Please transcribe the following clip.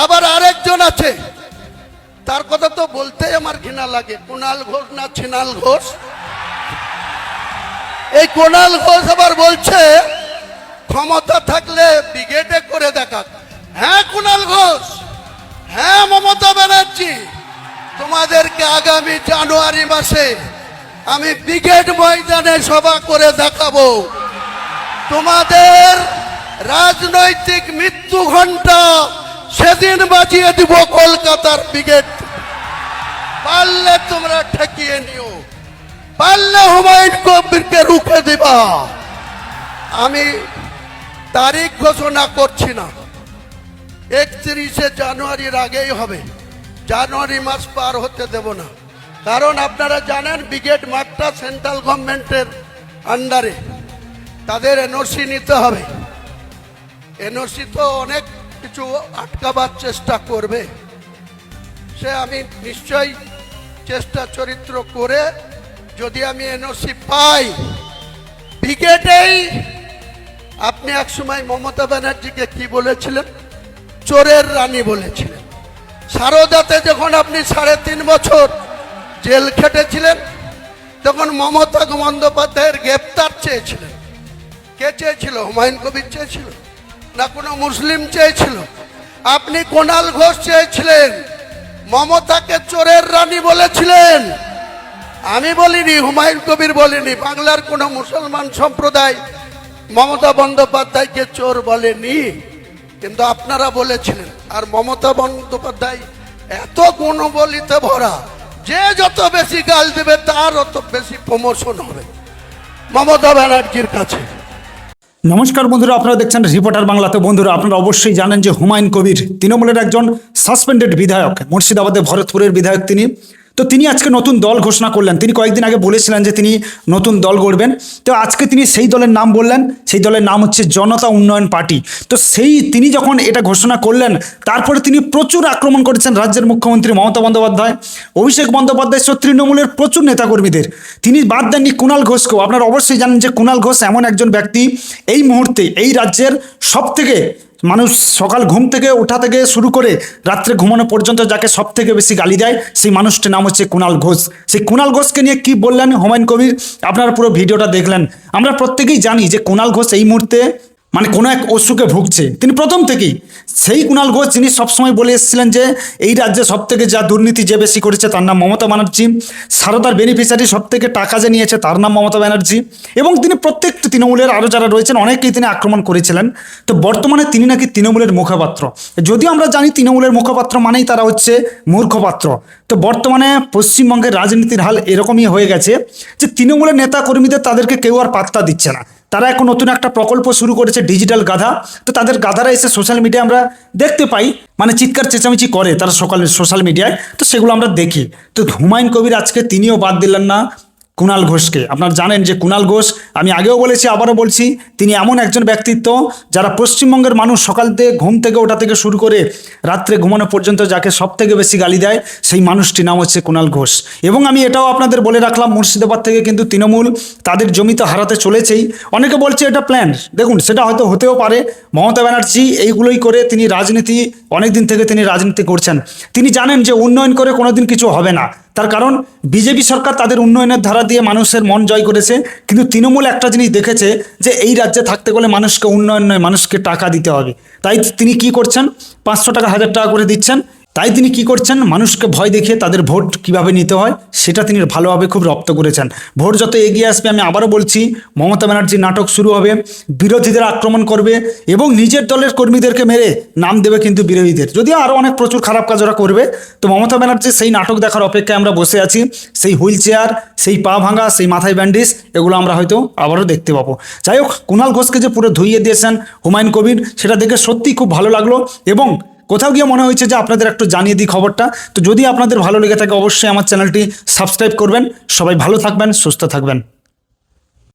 আবার আরেকজন আছে, তার কথা তো বলতেই আমার ঘৃণা লাগে, কুণাল ঘোষ না ছিনাল ঘোষ। এই কুণাল ঘোষ আবার বলছে ক্ষমতা থাকলে ব্রিগেডে করে দেখা। হ্যাঁ কুণাল ঘোষ, হ্যাঁ মমতা ব্যানার্জি, তোমাদেরকে আগামী জানুয়ারি মাসে আমি ব্রিগেড ময়দানে সভা করে দেখাবো। তোমাদের রাজনৈতিক মৃত্যু ঘণ্টা সেদিন বাজিয়ে দিব কলকাতার ব্রিগেড। পারলে তোমরা ঠেকিয়ে নিও, পারলে হুমায়ুন কবিরকে রুখে দিবা। আমি তারিখ ঘোষণা করছি না, 31শে জানুয়ারির আগেই হবে, জানুয়ারি মাস পার হতে দেব না। কারণ আপনারা জানেন ব্রিগেড মাঠটা সেন্ট্রাল গভর্নমেন্টের আন্ডারে, তাদের এনওসি নিতে হবে। এনওসি তো অনেক কিছু আটকাবার চেষ্টা করবে, সে আমি নিশ্চয়ই চেষ্টা চরিত্র করে যদি আমি এনওসি পাই ব্রিগেডেই। আপনি একসময় মমতা ব্যানার্জিকে কি বলেছিলেন? চোরের রানী বলেছিলেন। সারদাতে যখন আপনি 3.5 বছর জেল খেটেছিলেন তখন মমতা বন্দ্যোপাধ্যায়ের গ্রেপ্তার চেয়েছিলেন। কে চেয়েছিল? হুমায়ুন কবির চেয়েছিল না কোনো মুসলিম চেয়েছিল? আপনি কুণাল ঘোষ চেয়েছিলেন, মমতাকে চোরের রানী বলেছিলেন। আমি বলিনি, হুমায়ুন কবির বলিনি, বাংলার কোনো মুসলমান সম্প্রদায় মমতা বন্দ্যোপাধ্যায়কে চোর বলেনি, কিন্তু আপনারা বলেছিলেন। আর মমতা বন্দ্যোপাধ্যায় এত গুণবলিতে ভরা, যে যত বেশি গাল দেবে তার অত বেশি প্রমোশন হবে মমতা ব্যানার্জির কাছে। নমস্কার বন্ধুরা, আপনারা দেখছেন রিপোর্টার বাংলাতে। বন্ধুরা, আপনারা অবশ্যই জানেন যে হুমায়ুন কবির তৃণমূলের একজন সাসপেন্ডেড বিধায়ক, মুর্শিদাবাদের ভরতপুরের বিধায়ক তিনি। তো তিনি আজকে নতুন দল ঘোষণা করলেন। তিনি কয়েকদিন আগে বলেছিলেন যে তিনি নতুন দল গড়বেন। তো আজকে তিনি সেই দলের নাম বললেন, সেই দলের নাম হচ্ছে জনতা উন্নয়ন পার্টি। তো তিনি যখন এটা ঘোষণা করলেন তারপরে তিনি প্রচুর আক্রমণ করেছেন রাজ্যের মুখ্যমন্ত্রী মমতা বন্দ্যোপাধ্যায়, অভিষেক বন্দ্যোপাধ্যায় সহ তৃণমূলের প্রচুর নেতাকর্মীদের। তিনি বাদ দেননি কুণাল ঘোষকেও। আপনারা অবশ্যই জানেন যে কুণাল ঘোষ এমন একজন ব্যক্তি এই মুহূর্তে এই রাজ্যের সবথেকে মানুষ সকাল ঘুম থেকে ওঠা থেকে শুরু করে রাত্রে ঘুমানো পর্যন্ত যাকে সব থেকে বেশি গালি দেয় সেই মানুষটির নাম হচ্ছে কুণাল ঘোষ। সেই কুণাল ঘোষকে নিয়ে কি বললেন হুমায়ুন কবির, আপনারা পুরো ভিডিওটা দেখলেন। আমরা প্রত্যেকেই জানি যে কুণাল ঘোষ এই মুহূর্তে কোনো এক অসুখে ভুগছে। তিনি প্রথম থেকেই সেই কুণাল ঘোষ যিনি সবসময় বলে এসেছিলেন যে এই রাজ্যে সব থেকে যা দুর্নীতি যে বেশি করেছে তার নাম মমতা ব্যানার্জি, সারদার বেনিফিশিয়ারি সব থেকে টাকা যে নিয়েছে তার নাম মমতা ব্যানার্জি, এবং তিনি প্রত্যেকটি তৃণমূলের আরও যারা রয়েছেন অনেকেই তিনি আক্রমণ করেছিলেন। তো বর্তমানে তিনি নাকি তৃণমূলের মুখপাত্র। যদিও আমরা জানি তৃণমূলের মুখপাত্র মানেই তারা হচ্ছে মূর্খপাত্র। তো বর্তমানে পশ্চিমবঙ্গের রাজনীতির হাল এরকমই হয়ে গেছে যে তৃণমূলের নেতা কর্মীদের তাদেরকে কেউ আর পাত্তা দিচ্ছে না। তারা এখন নতুন একটা প্রকল্প শুরু করেছে ডিজিটাল গাধা। তো তাদের গাধারা এসে সোশ্যাল মিডিয়ায় আমরা দেখতে পাই, চিৎকার চেঁচামেচি করে তারা সোশ্যাল মিডিয়ায়। তো সেগুলো আমরা দেখি। তো হুমায়ুন কবির আজকে তিনিও বাদ দিলেন না কুণাল ঘোষকে। আপনারা জানেন যে কুণাল ঘোষ, আমি আগেও বলেছি আবারও বলছি, তিনি এমন একজন ব্যক্তিত্ব যারা পশ্চিমবঙ্গের মানুষ সকাল থেকে ঘুম থেকে ওঠা থেকে শুরু করে রাত্রে ঘুমানো পর্যন্ত যাকে সব থেকে বেশি গালি দেয় সেই মানুষটির নাম হচ্ছে কুণাল ঘোষ। এবং আমি এটাও আপনাদের বলে রাখলাম, মুর্শিদাবাদ থেকে কিন্তু তৃণমূল তাদের জমি তো হারাতে চলেছেই। অনেকে বলছে এটা প্ল্যান, দেখুন সেটা হয়তো হতেও পারে। মমতা ব্যানার্জি এইগুলোই করে তিনি রাজনীতি, অনেকদিন থেকে তিনি রাজনীতি করছেন। তিনি জানেন যে উন্নয়ন করে কোনোদিন কিছু হবে না, তার কারণ বিজেপি সরকার তাদের উন্নয়নের ধারা দিয়ে মানুষের মন জয় করেছে। কিন্তু তৃণমূল একটা জিনিস দেখেছে যে এই রাজ্যে থাকতে গেলে মানুষকে উন্নয়ন নয়, মানুষকে টাকা দিতে হবে। তাই তিনি কি করছেন, 500 টাকা 1000 টাকা করে দিচ্ছেন। তাই তিনি কি করছেন, মানুষকে ভয় দেখিয়ে তাদের ভোট কিভাবে নিতে হয় সেটা তিনি ভালোভাবে খুব রপ্ত করেছেন। ভোট যত এগিয়ে আসবে, আমি আবারও বলছি, মমতা ব্যানার্জির নাটক শুরু হবে, বিরোধীদের আক্রমণ করবে এবং নিজের দলের কর্মীদেরকে মেরে নাম দেবে কিন্তু বিরোধীদের। যদিও আরও অনেক প্রচুর খারাপ কাজ ওরা করবে। তো মমতা ব্যানার্জির সেই নাটক দেখার অপেক্ষায় আমরা বসে আছি। সেই হুইল চেয়ার, সেই পা ভাঙা, সেই মাথায় ব্যান্ডেজ, এগুলো আমরা হয়তো আবারও দেখতে পাবো। যাই হোক, কুণাল ঘোষকে যে পুরো ধুইয়ে দিয়েছেন হুমায়ুন কবির, সেটা দেখে সত্যিই খুব ভালো লাগলো এবং কোথাও গিয়ে মনে হয়েছে যে আপনাদের একটু জানিয়ে দিই খবরটা। তো যদি আপনাদের ভালো লেগে থাকে অবশ্যই আমার চ্যানেলটি সাবস্ক্রাইব করবেন। সবাই ভালো থাকবেন, সুস্থ থাকবেন।